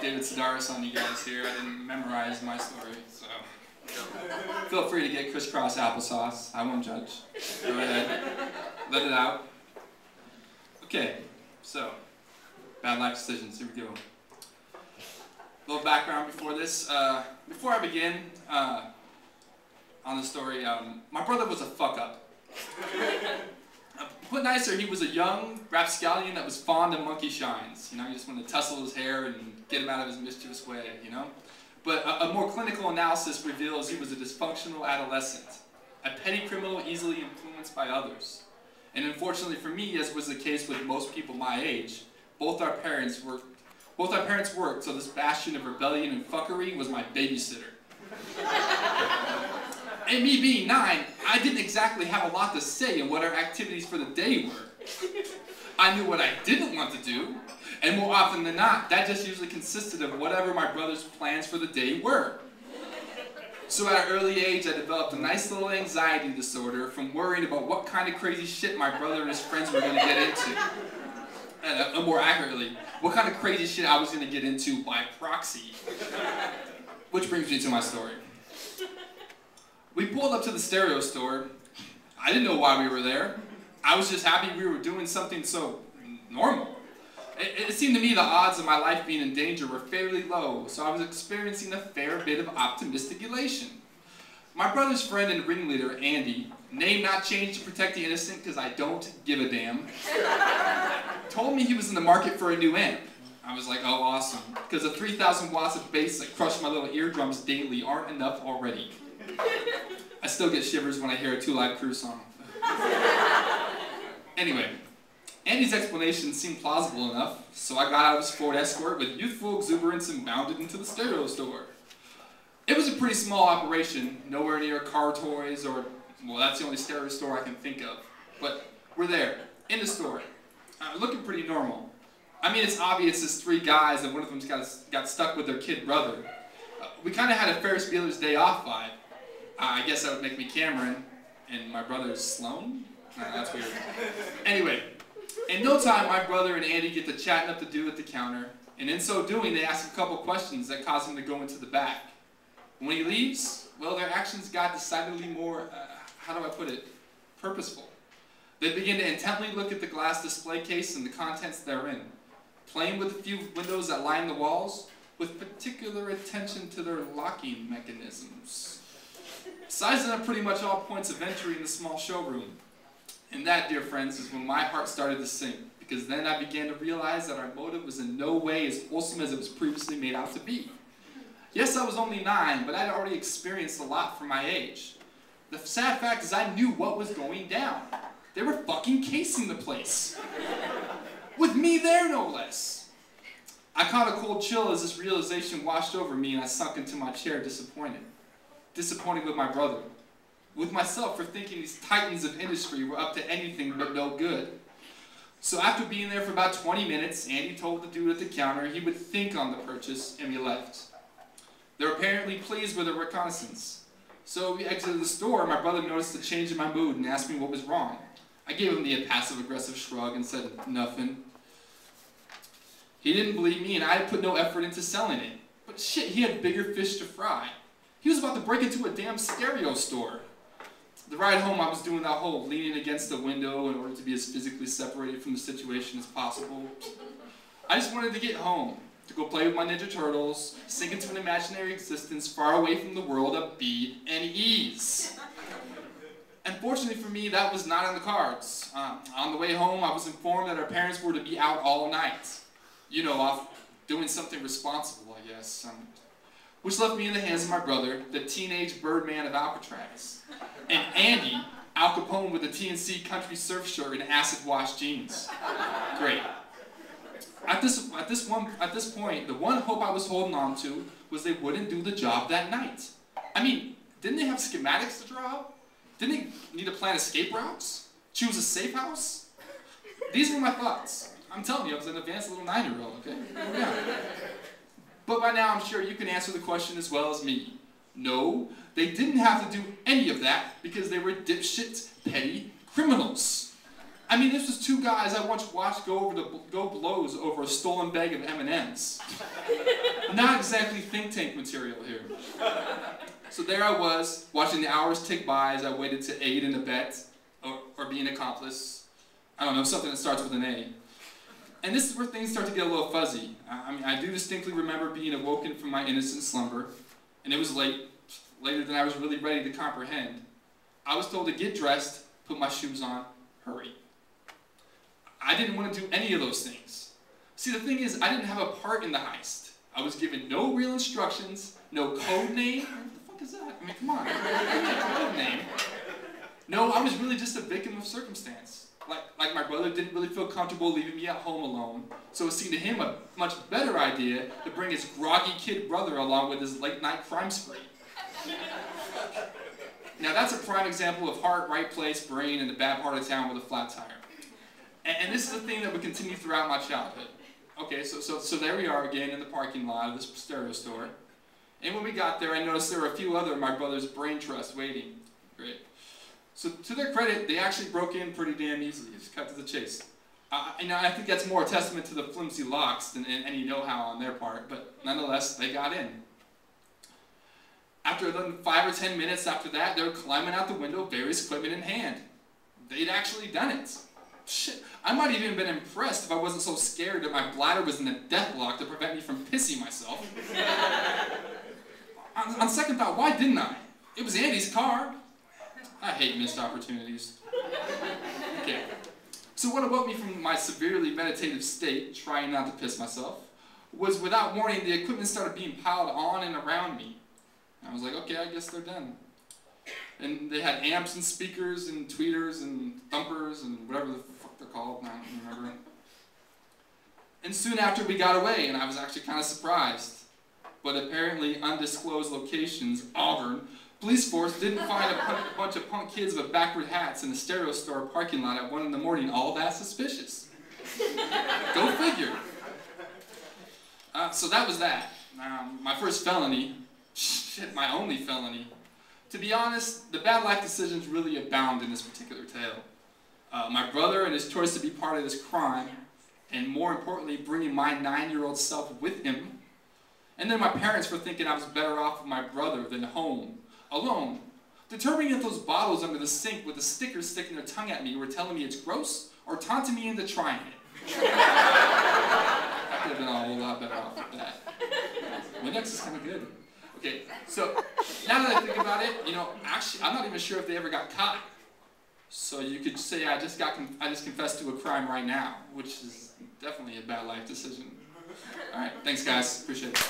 David Sedaris on you guys here. I didn't memorize my story, so feel free to get crisscross applesauce. I won't judge. Go ahead. Let it out. Okay, so bad life decisions. Here we go. A little background before this. Before I begin on the story, my brother was a fuck up. Put nicer, he was a young rapscallion that was fond of monkey shines. You know, you just wanted to tussle his hair and get him out of his mischievous way, you know? But a more clinical analysis reveals he was a dysfunctional adolescent, a petty criminal easily influenced by others. And unfortunately for me, as was the case with most people my age, both our parents worked, so this bastion of rebellion and fuckery was my babysitter. And me being 9, I didn't exactly have a lot to say in what our activities for the day were. I knew what I didn't want to do, and more often than not, that just usually consisted of whatever my brother's plans for the day were. So at an early age, I developed a nice little anxiety disorder from worrying about what kind of crazy shit my brother and his friends were going to get into. And more accurately, what kind of crazy shit I was going to get into by proxy. Which brings me to my story. We pulled up to the stereo store. I didn't know why we were there. I was just happy we were doing something so normal. It seemed to me the odds of my life being in danger were fairly low, so I was experiencing a fair bit of optimistic elation. My brother's friend and ringleader, Andy, name not changed to protect the innocent because I don't give a damn, told me he was in the market for a new amp. I was like, oh awesome, because the 3,000 watts of bass that crush my little eardrums daily aren't enough already. I still get shivers when I hear a 2 Live Crew song. Anyway, Andy's explanation seemed plausible enough, so I got out of his Ford Escort with youthful exuberance and bounded into the stereo store. It was a pretty small operation, nowhere near Car Toys or, well, that's the only stereo store I can think of. But we're there, in the store, looking pretty normal. I mean, it's obvious it's 3 guys and one of them's got stuck with their kid brother. We kind of had a Ferris Bueller's Day Off vibe. I guess that would make me Cameron, and my brother's Sloan? That's weird. Anyway, in no time, my brother and Andy get to chatting up the dude at the counter, and in so doing, they ask a couple questions that cause him to go into the back. When he leaves, well, their actions got decidedly more, how do I put it, purposeful. They begin to intently look at the glass display case and the contents therein, playing with the few windows that line the walls, with particular attention to their locking mechanisms. Sizing up pretty much all points of entry in the small showroom. And that, dear friends, is when my heart started to sink, because then I began to realize that our motive was in no way as wholesome as it was previously made out to be. Yes, I was only 9, but I'd already experienced a lot for my age. The sad fact is I knew what was going down. They were fucking casing the place. With me there, no less. I caught a cold chill as this realization washed over me and I sunk into my chair disappointed. Disappointed with my brother. With myself for thinking these titans of industry were up to anything but no good. So after being there for about 20 minutes, Andy told the dude at the counter he would think on the purchase, and we left. They were apparently pleased with the reconnaissance. So we exited the store, and my brother noticed a change in my mood and asked me what was wrong. I gave him the passive-aggressive shrug and said, nothing. He didn't believe me, and I had put no effort into selling it. But shit, he had bigger fish to fry. He was about to break into a damn stereo store. The ride home, I was doing that whole leaning against the window in order to be as physically separated from the situation as possible. I just wanted to get home, to go play with my Ninja Turtles, sink into an imaginary existence far away from the world of B and E's. Unfortunately for me, that was not in the cards. On the way home, I was informed that our parents were to be out all night. You know, off doing something responsible, I guess. Which left me in the hands of my brother, the teenage Birdman of Alcatraz, and Andy, Al Capone with a TNC country surf shirt and acid-wash jeans. Great. At this point, the one hope I was holding on to was they wouldn't do the job that night. I mean, didn't they have schematics to draw up? Didn't they need to plan escape routes? Choose a safe house? These were my thoughts. I'm telling you, I was an advanced little 9-year-old, okay? Yeah. But by now, I'm sure you can answer the question as well as me. No, they didn't have to do any of that because they were dipshit, petty criminals. I mean, this was two guys I once watched go blows over a stolen bag of M&Ms. Not exactly think tank material here. So there I was, watching the hours tick by as I waited to aid in a bet, or be an accomplice. I don't know, something that starts with an A. And this is where things start to get a little fuzzy. I mean, I do distinctly remember being awoken from my innocent slumber, and it was late, later than I was really ready to comprehend. I was told to get dressed, put my shoes on, hurry. I didn't want to do any of those things. See, the thing is, I didn't have a part in the heist. I was given no real instructions, no code name. What the fuck is that? I mean, come on. Code name. No, I was really just a victim of circumstance. Like my brother didn't really feel comfortable leaving me at home alone, so it seemed to him a much better idea to bring his groggy kid brother along with his late-night crime spree. Now that's a prime example of heart, right place, brain, and a bad part of town with a flat tire. And this is the thing that would continue throughout my childhood. Okay, so there we are again in the parking lot of this stereo store. And when we got there, I noticed there were a few other of my brother's brain trusts waiting. Great. So to their credit, they actually broke in pretty damn easily. Just cut to the chase. And I think that's more a testament to the flimsy locks than any know-how on their part, but nonetheless, they got in. After 5 or 10 minutes after that, they were climbing out the window, various equipment in hand. They'd actually done it. Shit, I might have even been impressed if I wasn't so scared that my bladder was in a death lock to prevent me from pissing myself. on second thought, why didn't I? It was Andy's car. I hate missed opportunities. Okay, so what awoke me from my severely meditative state, trying not to piss myself, was without warning, the equipment started being piled on and around me. I was like, okay, I guess they're done. And they had amps and speakers and tweeters and thumpers and whatever the fuck they're called, I don't remember. And soon after we got away, and I was actually kind of surprised. But apparently undisclosed locations, Auburn, police force didn't find a bunch of punk kids with backward hats in the stereo store parking lot at 1 in the morning all that suspicious. Go figure. So that was that. My first felony. Shit, my only felony. To be honest, the bad life decisions really abound in this particular tale. My brother and his choice to be part of this crime, and more importantly, bringing my 9-year-old self with him. And then my parents for thinking I was better off with my brother than home, alone. Determining if those bottles under the sink with the stickers sticking their tongue at me were telling me it's gross, or taunting me into trying it. I could have been a whole lot better off with that. Windex is kind of good. Okay, so now that I think about it, you know, actually, I'm not even sure if they ever got caught. So you could say I just confessed to a crime right now, which is definitely a bad life decision. All right, thanks guys, appreciate it.